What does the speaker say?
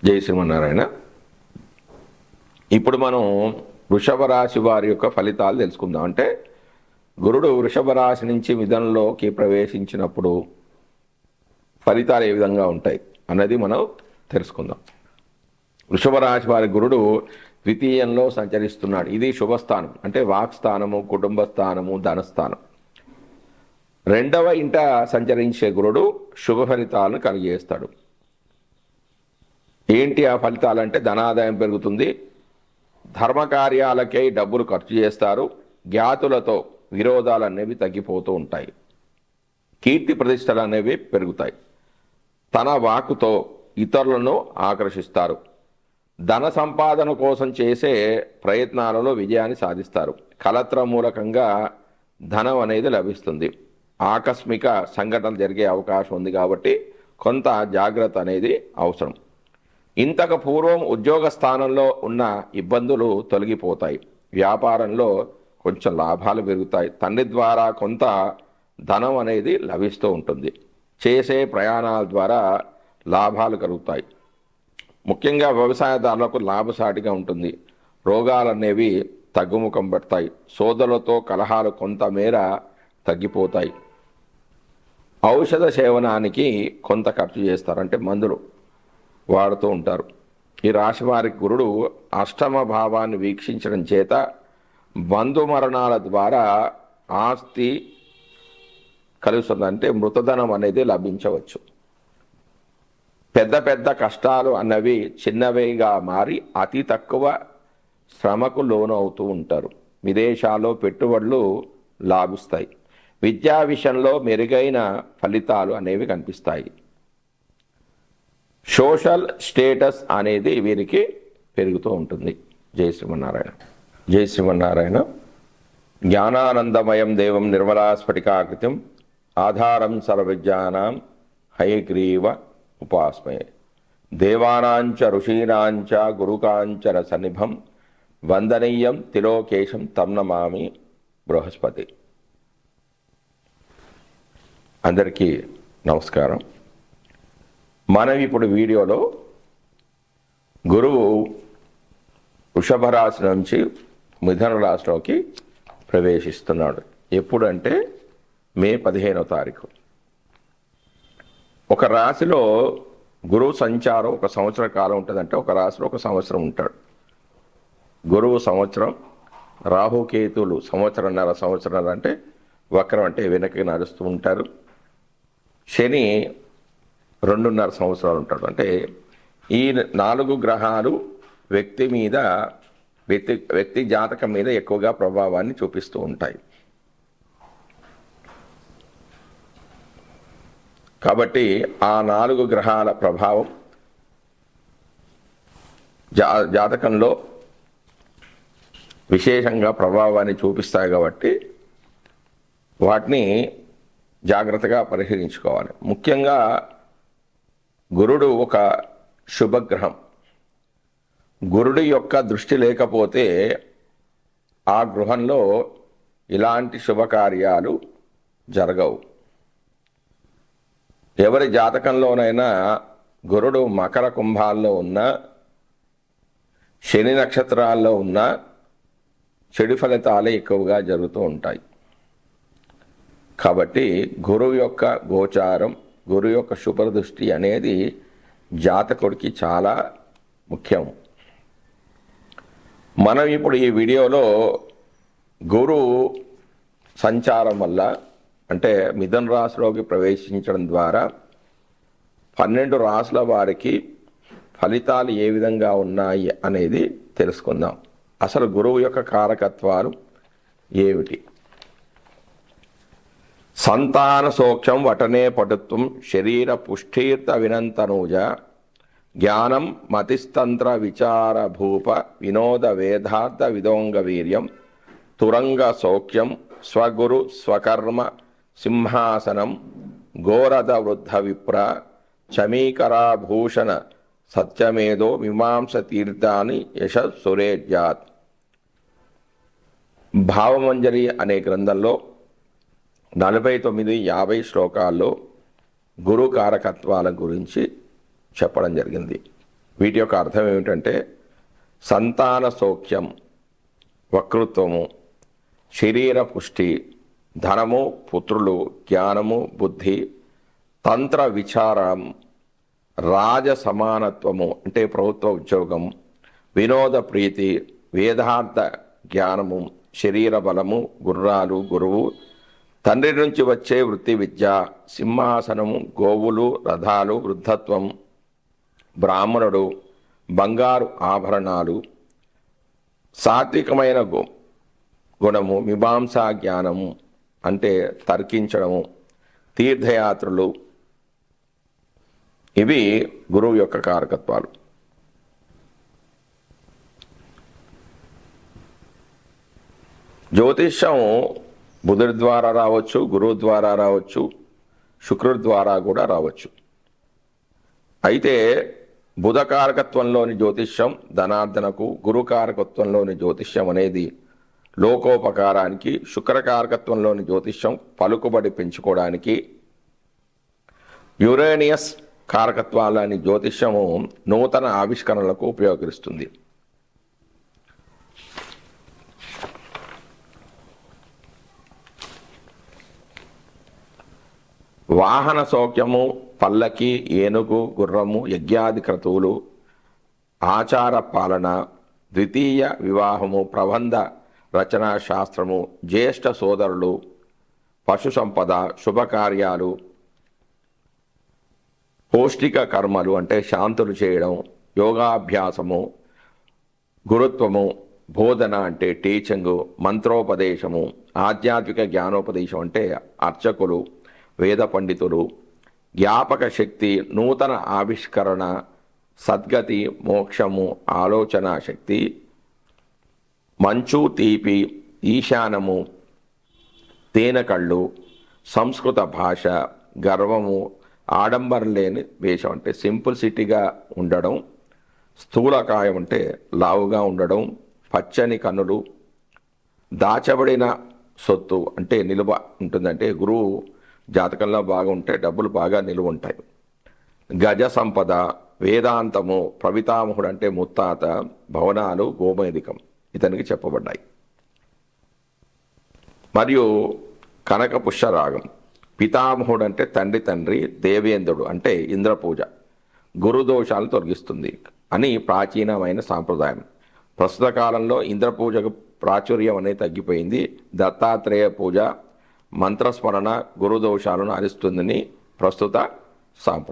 జై శ్రీమన్నారాయణ. ఇప్పుడు మనం వృషభ రాశి వారి యొక్క ఫలితాలు తెలుసుకుందాం. అంటే గురుడు వృషభ రాశి నుంచి మిథునంలోకి ప్రవేశించినప్పుడు ఫలితాలు ఏ విధంగా ఉంటాయి అన్నది మనం తెలుసుకుందాం. వృషభ రాశి వారి గురుడు ద్వితీయంలో సంచరిస్తున్నాడు. ఇది శుభస్థానం, అంటే వాక్స్థానము, కుటుంబ స్థానము, ధనస్థానం. రెండవ ఇంట సంచరించే గురుడు శుభ ఫలితాలను కలిగజేస్తాడు. ఏంటి ఆ ఫలితాలంటే ధనాదాయం పెరుగుతుంది, ధర్మకార్యాలకై డబ్బులు ఖర్చు చేస్తారు, జ్ఞాతులతో విరోధాలు అనేవి తగ్గిపోతూ ఉంటాయి, కీర్తి ప్రతిష్టలు అనేవి పెరుగుతాయి, తన వాక్కుతో ఇతరులను ఆకర్షిస్తారు, ధన సంపాదన కోసం చేసే ప్రయత్నాలలో విజయాన్ని సాధిస్తారు, కలత్ర మూలకంగా ధనం అనేది లభిస్తుంది, ఆకస్మిక సంఘటనలు జరిగే అవకాశం ఉంది కాబట్టి కొంత జాగ్రత్త అనేది అవసరం. ఇంతకు పూర్వం ఉద్యోగ స్థానంలో ఉన్న ఇబ్బందులు తొలగిపోతాయి, వ్యాపారంలో కొంచెం లాభాలు పెరుగుతాయి, తండ్రి ద్వారా కొంత ధనం అనేది లభిస్తూ ఉంటుంది, చేసే ప్రయాణాల ద్వారా లాభాలు కలుగుతాయి. ముఖ్యంగా వ్యవసాయదారులకు లాభసాటిగా ఉంటుంది, రోగాలు అనేవి తగ్గుముఖం పడతాయి, సోదరులతో కలహాలు కొంతమేర తగ్గిపోతాయి, ఔషధ సేవనానికి కొంత ఖర్చు చేస్తారు, అంటే మందులు వాడుతూ ఉంటారు. ఈ రాశి వారికి గురుడు అష్టమ భావాన్ని వీక్షించడం చేత బంధుమరణాల ద్వారా ఆస్తి కలుగుతుంది, అంటే మృతధనం అనేది లభించవచ్చు. పెద్ద పెద్ద కష్టాలు అన్నవి చిన్నవిగా మారి అతి తక్కువ శ్రమకు లోనవుతూ ఉంటారు. విదేశాల్లో పెట్టుబడులు లాభిస్తాయి, విద్యా విషయంలో మెరుగైన ఫలితాలు అనేవి కనిపిస్తాయి, సోషల్ స్టేటస్ అనేది వీరికి పెరుగుతూ ఉంటుంది. జై శ్రీమన్నారాయణ. జై శ్రీమన్నారాయణ. జ్ఞానానందమయం దేవం నిర్మలాస్ఫటికాకృతిం ఆధారం సర్వవిద్యానాం హయగ్రీవ ఉపాస్మయే దేవానాంచ ఋషీనాంచ గురుకాంచర సన్నిభం వందనీయం తిలోకేశం తం నమామి బృహస్పతి. అందరికీ నమస్కారం. మనం ఇప్పుడు వీడియోలో గురువు వృషభ రాశి నుంచి మిథున రాశిలోకి ప్రవేశిస్తున్నాడు. ఎప్పుడంటే మే 15వ తారీఖు. ఒక రాశిలో గురువు సంచారం ఒక సంవత్సర కాలం ఉంటుందంటే ఒక రాశిలో ఒక సంవత్సరం ఉంటాడు. గురువు సంవత్సరం, రాహుకేతువులు సంవత్సరం అంటే వక్రం, అంటే వెనక్కి నడుస్తూ ఉంటారు. శని 2.5 సంవత్సరాలు ఉంటాడు. అంటే ఈ 4 గ్రహాలు వ్యక్తి జాతకం మీద ఎక్కువగా ప్రభావాన్ని చూపిస్తూ ఉంటాయి. కాబట్టి ఆ 4 గ్రహాల ప్రభావం జాతకంలో విశేషంగా ప్రభావాన్ని చూపిస్తాయి. కాబట్టి వాటిని జాగ్రత్తగా పరిశీలించుకోవాలి. ముఖ్యంగా గురుడు ఒక శుభగ్రహం. గురుడి యొక్క దృష్టి లేకపోతే ఆ గృహంలో ఇలాంటి శుభకార్యాలు జరగవు. ఎవరి జాతకంలోనైనా గురుడు మకర కుంభాల్లో ఉన్న, శని నక్షత్రాల్లో ఉన్న చెడు ఫలితాలే ఎక్కువగా జరుగుతూ ఉంటాయి. కాబట్టి గురువు యొక్క గోచారం, గురువు యొక్క శుభదృష్టి అనేది జాతకుడికి చాలా ముఖ్యం. మనం ఇప్పుడు ఈ వీడియోలో గురువు సంచారం వల్ల, అంటే మిథున రాశిలోకి ప్రవేశించడం ద్వారా 12 రాశుల వారికి ఫలితాలు ఏ విధంగా ఉన్నాయి అనేది తెలుసుకుందాం. అసలు గురువు యొక్క కారకత్వాలు ఏమిటి? సంతాన సౌఖ్యం వటనే పటుత్వం శరీర పుష్ఠీర్త వినంతనూజ జ్ఞానం మతిస్తంత్ర విచార భూప వినోద వేదార్థ విదోంగ వీర్యం తురంగ సౌఖ్యం స్వగురు స్వకర్మ సింహాసనం ఘోరద వృద్ధ విప్ర చమీకరాభూషణ సత్యమేదో మీమాంస తీర్థాని యశ సురేజ్యాత్. భావమంజరి అనే గ్రంథంలో 49-50 శ్లోకాల్లో గురు కారకత్వాల గురించి చెప్పడం జరిగింది. వీటి యొక్క అర్థం ఏమిటంటే సంతాన సౌఖ్యం, వక్తృత్వము, శరీర పుష్టి, ధనము, పుత్రులు, జ్ఞానము, బుద్ధి, తంత్ర విచారం, రాజ సమానత్వము అంటే ప్రభుత్వ ఉద్యోగం, వినోద ప్రీతి, వేదార్థ జ్ఞానము, శరీర బలము, గుర్రాలు, గురువు, తండ్రి నుంచి వచ్చే వృత్తి విద్య, సింహాసనము, గోవులు, రథాలు, వృద్ధత్వం, బ్రాహ్మణుడు, బంగారు ఆభరణాలు, సాత్వికమైన గుణము, మీమాంసా జ్ఞానము అంటే తర్కించడము, తీర్థయాత్రలు, ఇవి గురువు యొక్క కారకత్వాలు. జ్యోతిష్యం బుధుడి ద్వారా రావచ్చు, గురువు ద్వారా రావచ్చు, శుక్రుడి ద్వారా కూడా రావచ్చు. అయితే బుధ కారకత్వంలోని జ్యోతిష్యం ధనార్జనకు, గురు కారకత్వంలోని జ్యోతిష్యం అనేది లోకోపకారానికి, శుక్రకారకత్వంలోని జ్యోతిష్యం పలుకుబడి పెంచుకోవడానికి, యురేనియస్ కారకత్వాలని జ్యోతిష్యము నూతన ఆవిష్కరణలకు ఉపయోగిస్తుంది. వాహన సౌఖ్యము, పల్లకి, ఏనుగు, గుర్రము, యజ్ఞాది క్రతువులు, ఆచార పాలన, ద్వితీయ వివాహము, ప్రబంధ రచనా శాస్త్రము, జ్యేష్ఠ సోదరులు, పశు సంపద, శుభకార్యాలు, పౌష్టిక కర్మలు అంటే శాంతులు చేయడం, యోగాభ్యాసము, గురుత్వము, బోధన అంటే టీచింగు, మంత్రోపదేశము, ఆధ్యాత్మిక జ్ఞానోపదేశం అంటే అర్చకులు, వేద పండితులు, జ్ఞాపక శక్తి, నూతన ఆవిష్కరణ, సద్గతి, మోక్షము, ఆలోచన శక్తి, మంచు, తీపి, ఈశానము, తేనెకళ్ళు, సంస్కృత భాష, గర్వము, ఆడంబరం లేని వేషం అంటే సింపుల్సిటీగా ఉండడం, స్థూలకాయం అంటే లావుగా ఉండడం, పచ్చని కన్నులు, దాచబడిన సొత్తు అంటే నిలువ ఉంటుందంటే గురువు జాతకంలో బాగా ఉంటే డబ్బులు బాగా నిలువ ఉంటాయి, గజ సంపద, వేదాంతము, ప్రవితామహుడు అంటే ముత్తాత, భవనాలు, గోమేధికం ఇతనికి చెప్పబడ్డాయి. మరియు కనక పుష్యరాగం, పితామహుడు అంటే తండ్రి, దేవేంద్రుడు అంటే ఇంద్రపూజ, గురుదోషాలను తొలగిస్తుంది అని ప్రాచీనమైన సాంప్రదాయం. ప్రస్తుత కాలంలో ఇంద్రపూజకు ప్రాచుర్యం అనేది తగ్గిపోయింది. దత్తాత్రేయ పూజ, మంత్రస్మరణ గురుదోషాలను హరిస్తుందని ప్రస్తుత సాంప్రదాయం.